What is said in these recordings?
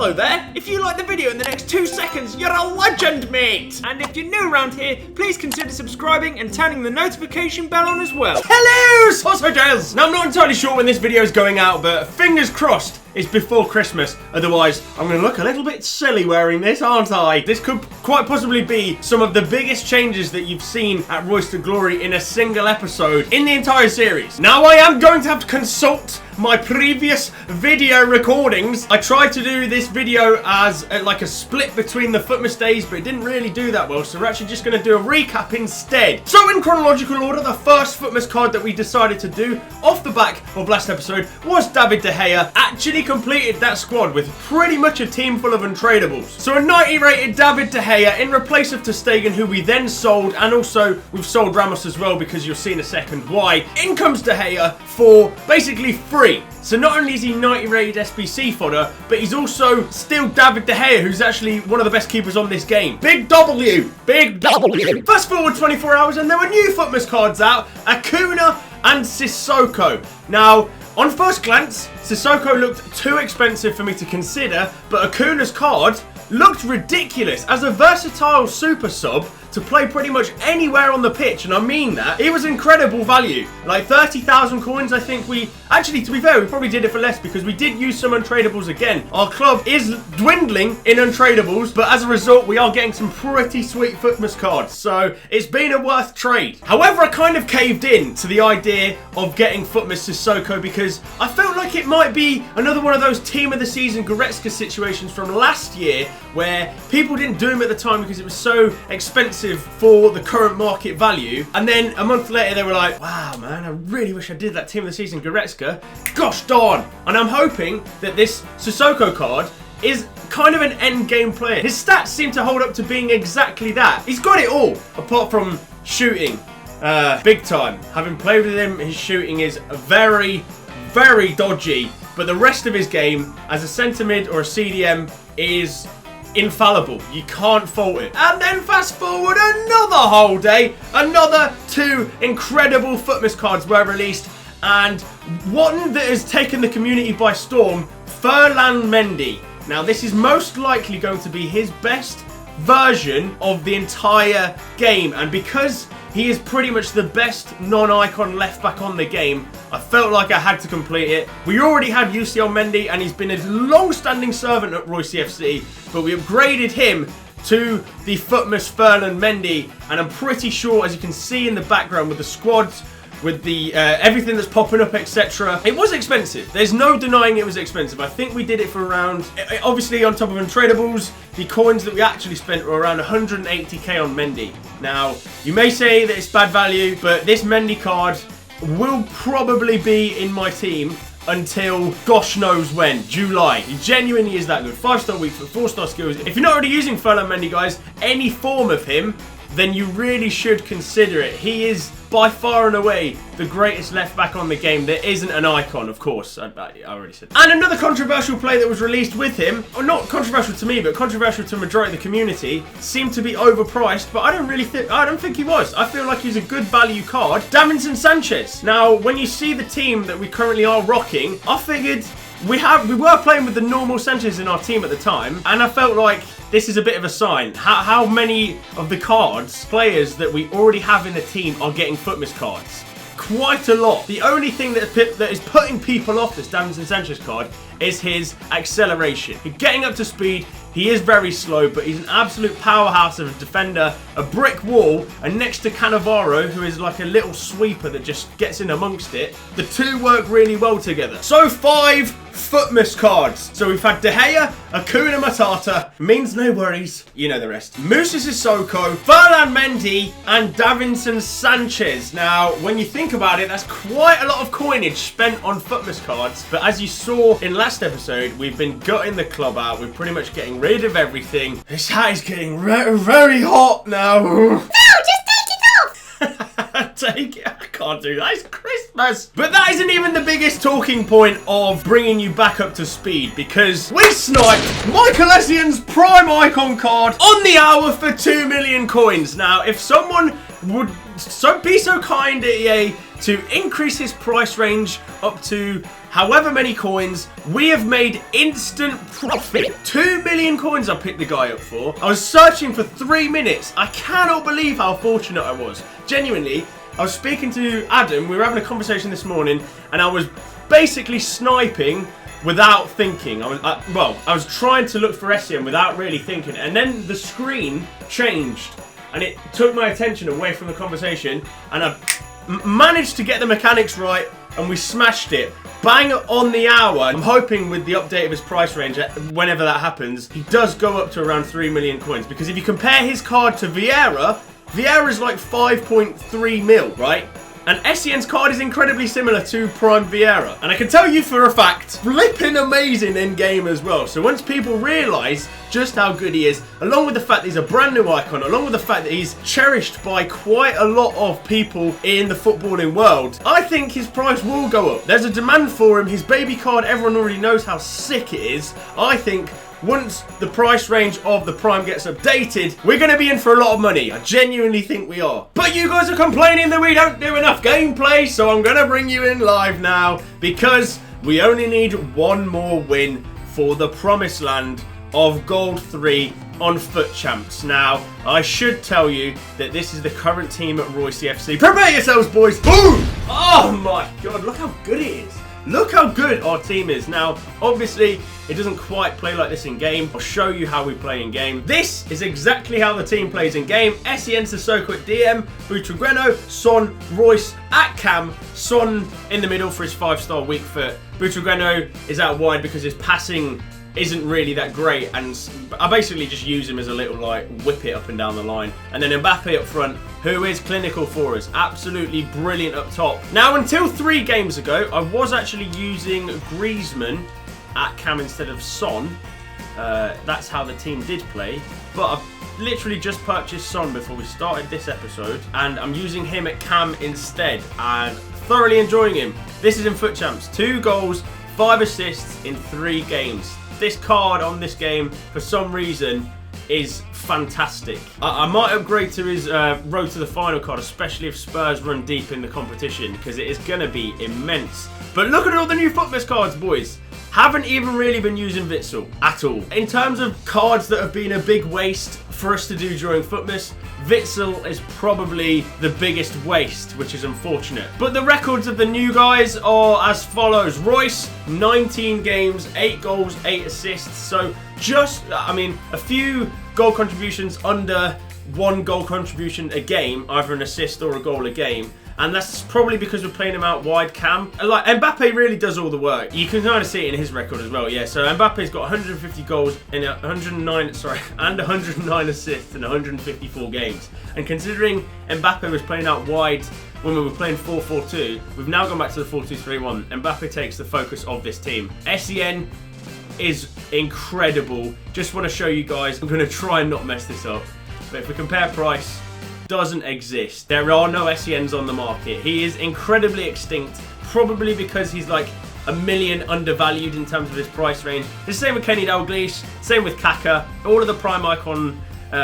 Hello there. If you like the video in the next 2 seconds, you're a legend, mate. And if you're new around here, please consider subscribing and turning the notification bell on as well. Hello, sausages! Now, I'm not entirely sure when this video is going out, but fingers crossed it's before Christmas. Otherwise, I'm going to look a little bit silly wearing this, aren't I? This could quite possibly be some of the biggest changes that you've seen at REUS to Glory in a single episode in the entire series. Now, I am going to have to consult my previous video recordings. I tried to do this video as like a split between the Futmas days, but it didn't really do that well, so we're actually just going to do a recap instead. So in chronological order, the first Futmas card that we decided to do off the back of last episode was David De Gea. Actually completed that squad with pretty much a team full of untradables. So a 90 rated David De Gea in replace of ter Stegen, who we then sold, and also we've sold Ramos as well, because you'll see in a second why. In comes De Gea for basically free. So not only is he 90 rated SBC fodder, but he's also still David De Gea, who's actually one of the best keepers on this game. Big W! Big W! Fast forward 24 hours and there were new Futmas cards out, Acuna and Sissoko. Now, on first glance, Sissoko looked too expensive for me to consider, but Acuna's card looked ridiculous as a versatile super sub to play pretty much anywhere on the pitch, and I mean that. It was incredible value. Like 30,000 coins, I think we... Actually, to be fair, we probably did it for less because we did use some untradables again. Our club is dwindling in untradables, but as a result, we are getting some pretty sweet Futmas cards, so it's been a worth trade. However, I kind of caved in to the idea of getting Futmas Sissoko because I felt like it might be another one of those team of the season Goretzka situations from last year where people didn't do him at the time because it was so expensive for the current market value, and then a month later they were like, wow man, I really wish I did that team of the season Goretzka. Gosh darn. And I'm hoping that this Sissoko card is kind of an end game player. His stats seem to hold up to being exactly that. He's got it all apart from shooting, big time. Having played with him, his shooting is very dodgy, but the rest of his game as a centre mid or a CDM is infallible. You can't fault it. And then fast forward another whole day, another 2 incredible Futmas cards were released, and one that has taken the community by storm, Ferland Mendy. Now this is most likely going to be his best version of the entire game, and because he is pretty much the best non-icon left back on the game, I felt like I had to complete it. We already had UCL Mendy, and he's been a long-standing servant at REUSSY FC, but we upgraded him to the Futmas Ferland Mendy, and I'm pretty sure, as you can see in the background with the squads, with the everything that's popping up, etc. It was expensive. There's no denying it was expensive. I think we did it for around, obviously on top of untradables, the coins that we actually spent were around 180k on Mendy. Now, you may say that it's bad value, but this Mendy card will probably be in my team until gosh knows when, July. He genuinely is that good. 5-star weak foot, 4-star skills. If you're not already using Ferland Mendy, guys, any form of him, then you really should consider it. He is by far and away the greatest left back on the game. There isn't an icon, of course. I already said that. And another controversial play that was released with him, or not controversial to me, but controversial to the majority of the community, seemed to be overpriced, but I don't think he was. I feel like he's a good value card. Davinson Sanchez. Now, when you see the team that we currently are rocking, I figured we were playing with the normal Sanchez in our team at the time, and I felt like this is a bit of a sign. How many of the players that we already have in the team are getting Futmas cards? Quite a lot. The only thing that is putting people off this Davinson Sanchez card is his acceleration. Getting up to speed, he is very slow, but he's an absolute powerhouse of a defender, a brick wall, and next to Cannavaro, who is like a little sweeper that just gets in amongst it, the two work really well together. So 5 Futmas cards. So we've had De Gea, Acuna Matata, means no worries, you know the rest. Moussa Sissoko, Ferland Mendy, and Davinson Sanchez. Now, when you think about it, that's quite a lot of coinage spent on Futmas cards, but as you saw in last episode, we've been gutting the club out. We're pretty much getting rid of everything. This hat is getting very hot now. No, just take it off. Take it. I can't do that. It's Christmas. But that isn't even the biggest talking point of bringing you back up to speed, because we sniped MICHAEL Essien's prime icon card on the hour for 2 million coins. Now, if someone would be so kind at EA to increase his price range up to however many coins, we have made instant profit. 2 million coins I picked the guy up for. I was searching for 3 minutes. I cannot believe how fortunate I was. Genuinely, I was speaking to Adam. We were having a conversation this morning, and I was basically sniping without thinking. I was trying to look for Essien without really thinking, and then the screen changed, and it took my attention away from the conversation, and I managed to get the mechanics right, and we smashed it. Bang on the hour. I'm hoping with the update of his price range, whenever that happens, he does go up to around 3 million coins. Because if you compare his card to Vieira's like 5.3 mil, right? And Essien's card is incredibly similar to Prime Vieira. And I can tell you for a fact, flipping amazing in game as well. So once people realise just how good he is, along with the fact that he's a brand new icon, along with the fact that he's cherished by quite a lot of people in the footballing world, I think his price will go up. There's a demand for him. His baby card, everyone already knows how sick it is. I think once the price range of the Prime gets updated, we're going to be in for a lot of money. I genuinely think we are. But you guys are complaining that we don't do enough gameplay, so I'm going to bring you in live now, because we only need one more win for the promised land of Gold 3 on Foot Champs. Now, I should tell you that this is the current team at REUSSY FC. Prepare yourselves, boys. Boom! Oh my god, look how good it is. Look how good our team is. Now, obviously, it doesn't quite play like this in game. I'll show you how we play in game. This is exactly how the team plays in game. Essien Sissoko at DM, Butragueno, Son, Reus at cam, Son in the middle for his 5-star weak foot. Butragueno is out wide because his passing isn't really that great, and I basically just use him as a little like whip it up and down the line. And then Mbappe up front, who is clinical for us, absolutely brilliant up top. Now, until 3 games ago, I was actually using Griezmann at cam instead of Son. That's how the team did play, but I've literally just purchased Son before we started this episode, and I'm using him at cam instead, and thoroughly enjoying him. This is in Foot Champs, 2 goals, 5 assists in 3 games. This card on this game, for some reason, is fantastic. I might upgrade to his road to the final card, especially if Spurs run deep in the competition, because it is going to be immense. But look at all the new Futmas cards, boys. Haven't even really been using Witsel at all. In terms of cards that have been a big waste for us to do during Futmas, Witsel is probably the biggest waste, which is unfortunate. But the records of the new guys are as follows. Reus, 19 games, 8 goals, 8 assists. So just, I mean, a few goal contributions under 1 goal contribution a game, either an assist or a goal a game. And that's probably because we're playing him out wide cam. Like, Mbappe really does all the work. You can kind of see it in his record as well. Yeah, so Mbappe's got 150 goals in 109 assists in 154 games. And considering Mbappe was playing out wide when we were playing 4-4-2, we've now gone back to the 4-2-3-1. Mbappe takes the focus of this team. Essien is incredible. Just want to show you guys. I'm going to try and not mess this up. But if we compare price, doesn't exist. There are no Essiens on the market. He is incredibly extinct, probably because he's like a million undervalued in terms of his price range. It's the same with Kenny Dalglish, same with Kaka. All of the prime icon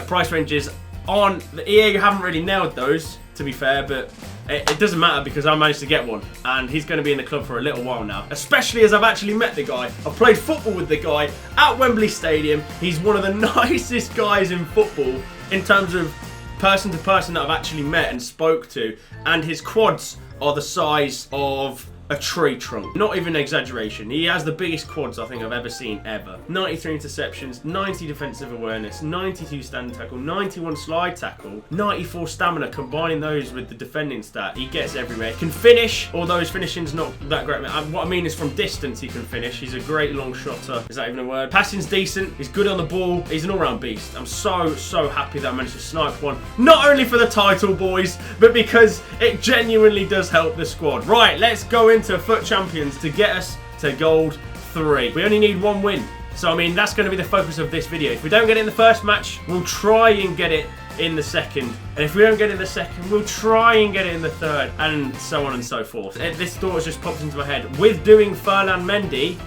price ranges on the EA, you haven't really nailed those, to be fair, but it doesn't matter because I managed to get one, and he's going to be in the club for a little while now, especially as I've actually met the guy. I've played football with the guy at Wembley Stadium. He's one of the nicest guys in football in terms of person to person that I've actually met and spoke to, and his quads are the size of a tree trunk. Not even an exaggeration. He has the biggest quads I think I've ever seen ever. 93 interceptions, 90 defensive awareness, 92 stand tackle, 91 slide tackle, 94 stamina. Combining those with the defending stat, he gets everywhere. He can finish, although his finishing's not that great. What I mean is from distance he can finish. He's a great long shotter. Is that even a word? Passing's decent. He's good on the ball. He's an all-round beast. I'm so happy that I managed to snipe one. Not only for the title, boys, but because it genuinely does help the squad. Right, let's go into Foot Champions to get us to Gold 3. We only need 1 win. So, I mean, that's going to be the focus of this video. If we don't get it in the first match, we'll try and get it in the second. And if we don't get it in the second, we'll try and get it in the third. And so on and so forth. This thought has just popped into my head. With doing Ferland Mendy,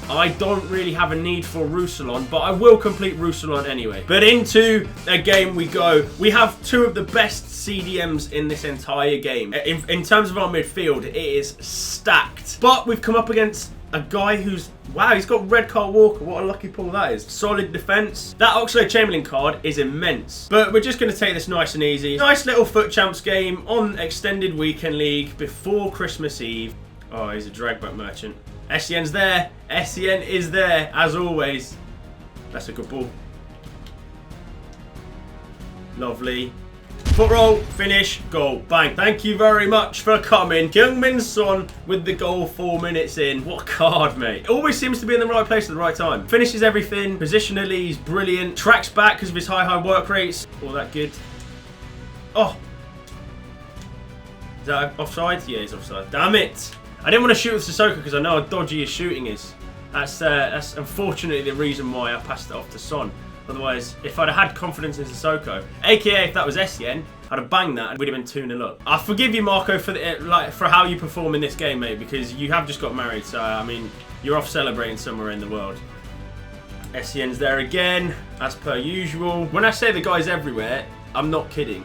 I don't really have a need for Roussillon, but I will complete Roussillon anyway. But into a game we go. We have 2 of the best CDMs in this entire game. In terms of our midfield, it is stacked. But we've come up against a guy who's, wow, he's got red Kyle Walker. What a lucky pull that is. Solid defence. That Oxlade-Chamberlain card is immense. But we're just going to take this nice and easy. Nice little Foot Champs game on Extended Weekend League before Christmas Eve. Oh, he's a drag-back merchant. Essien's there. Essien is there, as always. That's a good ball. Lovely. Foot roll, finish, goal, bang. Thank you very much for coming. Heung-min Son with the goal 4 minutes in. What a card, mate. Always seems to be in the right place at the right time. Finishes everything. Positionally, he's brilliant. Tracks back because of his high work rates. All that good. Oh. Is that offside? Yeah, he's offside. Damn it. I didn't want to shoot with Sissoko because I know how dodgy his shooting is. That's unfortunately the reason why I passed it off to Son. Otherwise, if I'd have had confidence in Sissoko, aka if that was Essien, I'd have banged that and we'd have been 2-0 up. I forgive you, Marco, for how you perform in this game, mate, because you have just got married. So, I mean, you're off celebrating somewhere in the world. Essien's there again, as per usual. When I say the guy's everywhere, I'm not kidding.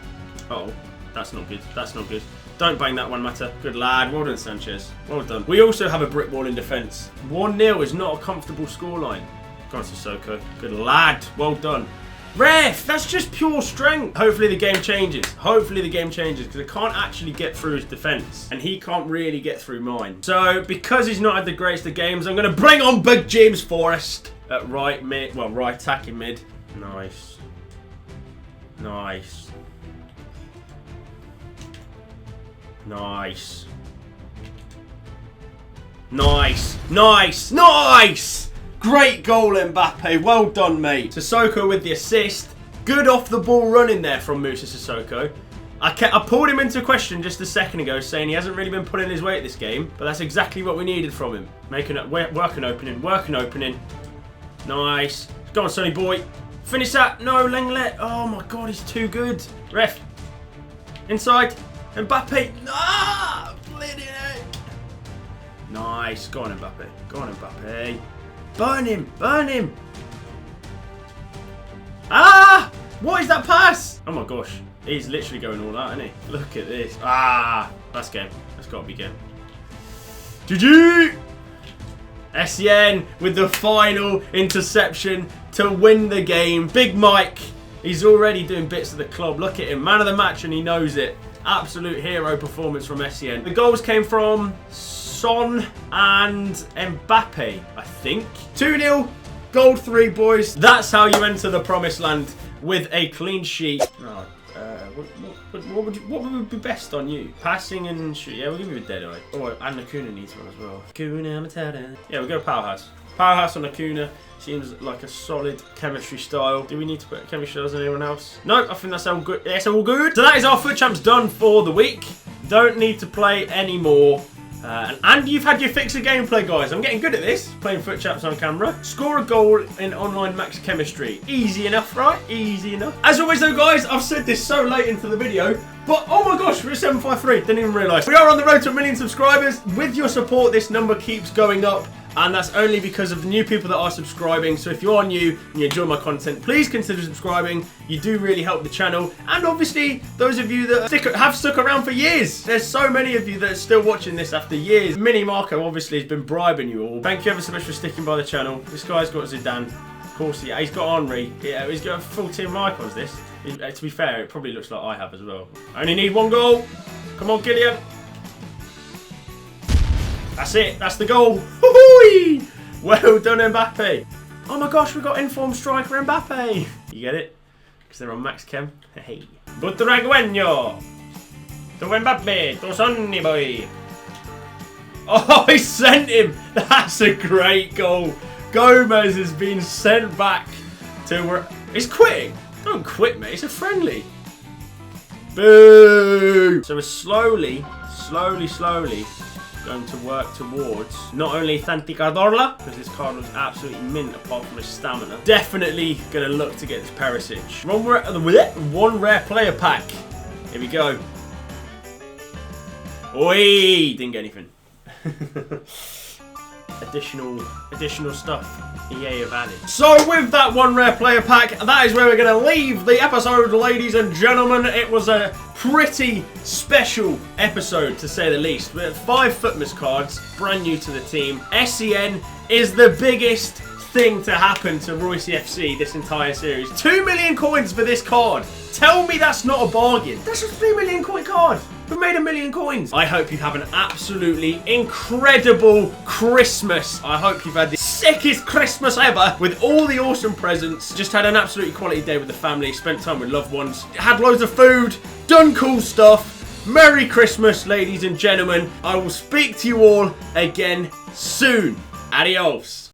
Uh oh, that's not good. That's not good. Don't bang that one, Mata. Good lad. Well done, Sanchez. Well done. We also have a brick wall in defence. 1-0 is not a comfortable scoreline. Go on, Sissoko. Good lad. Well done. Ref, that's just pure strength. Hopefully the game changes. Hopefully the game changes because I can't actually get through his defence. And he can't really get through mine. So, because he's not had the greatest of games, I'm going to bring on Big James Forrest at right mid. Well, right attacking mid. Nice. Nice. Nice. Nice. Nice. Nice! Great goal, Mbappe. Well done, mate. Sissoko with the assist. Good off the ball running there from Moussa Sissoko. I pulled him into question just a second ago saying he hasn't really been pulling his weight this game, but that's exactly what we needed from him. Working opening. Nice. Go on, Sonny boy. Finish that. No, Lenglet. Oh my god, he's too good. Ref. Inside. Mbappe. Ah! Bleeding heck. Nice. Go on, Mbappe. Go on, Mbappe. Burn him! Burn him! Ah! What is that pass? Oh my gosh. He's literally going all out, isn't he? Look at this. Ah! That's game. That's got to be game. GG! Essien with the final interception to win the game. Big Mike. He's already doing bits of the club. Look at him. Man of the match and he knows it. Absolute hero performance from Essien. The goals came from Son and Mbappe, I think. 2-0, goal 3, boys. That's how you enter the promised land with a clean sheet. Oh, what would be best on you? Passing and shoot. Yeah, we'll give you a dead eye. Oh, and Acuna needs one as well. Acuna Matata. Yeah, we'll go Powerhouse. Powerhouse on Acuna. Seems like a solid chemistry style. Do we need to put chemistry styles on anyone else? No, I think that's all good. That's all good. So that is our Foot Champs done for the week. Don't need to play anymore. And you've had your fix of gameplay, guys. I'm getting good at this, playing Foot Champs on camera. Score a goal in online max chemistry. Easy enough, right? Easy enough. As always, though, guys, I've said this so late into the video, but oh my gosh, we're at 753. Didn't even realise. We are on the road to 1 million subscribers. With your support, this number keeps going up. And that's only because of the new people that are subscribing. So if you are new and you enjoy my content, please consider subscribing. You do really help the channel. And obviously, those of you that have stuck around for years. There's so many of you that are still watching this after years. Mini Marco obviously has been bribing you all. Thank you ever so much for sticking by the channel. This guy's got Zidane. Of course, yeah, he's got Henry. Yeah, he's got a full team icons, this. To be fair, it probably looks like I have as well. I only need 1 goal. Come on, Gideon. That's it. That's the goal. Well done, Mbappe. Oh my gosh, we got informed striker Mbappe. You get it? Because they're on max chem. Hey. Butragueño. To Mbappe. To Sonny boy. Oh, he sent him. That's a great goal. Gomez has been sent back to where... He's quitting. Don't quit, mate. It's a friendly. Boo. So we're slowly going to work towards not only Santi Cazorla, because this card was absolutely mint apart from his stamina. Definitely going to look to get this Perisic. One rare player pack. Here we go. Oi! Didn't get anything. additional stuff EA have added. So with that 1 rare player pack, that is where we're going to leave the episode, ladies and gentlemen. It was a pretty special episode, to say the least. We have 5 Futmas cards, brand new to the team. Essien is the biggest thing to happen to REUSSY FC this entire series. 2 million coins for this card. Tell me that's not a bargain. That's a 3 million coin card. We've made 1 million coins. I hope you have an absolutely incredible Christmas. I hope you've had the sickest Christmas ever with all the awesome presents. Just had an absolutely quality day with the family, spent time with loved ones, had loads of food, done cool stuff. Merry Christmas, ladies and gentlemen. I will speak to you all again soon. Adios.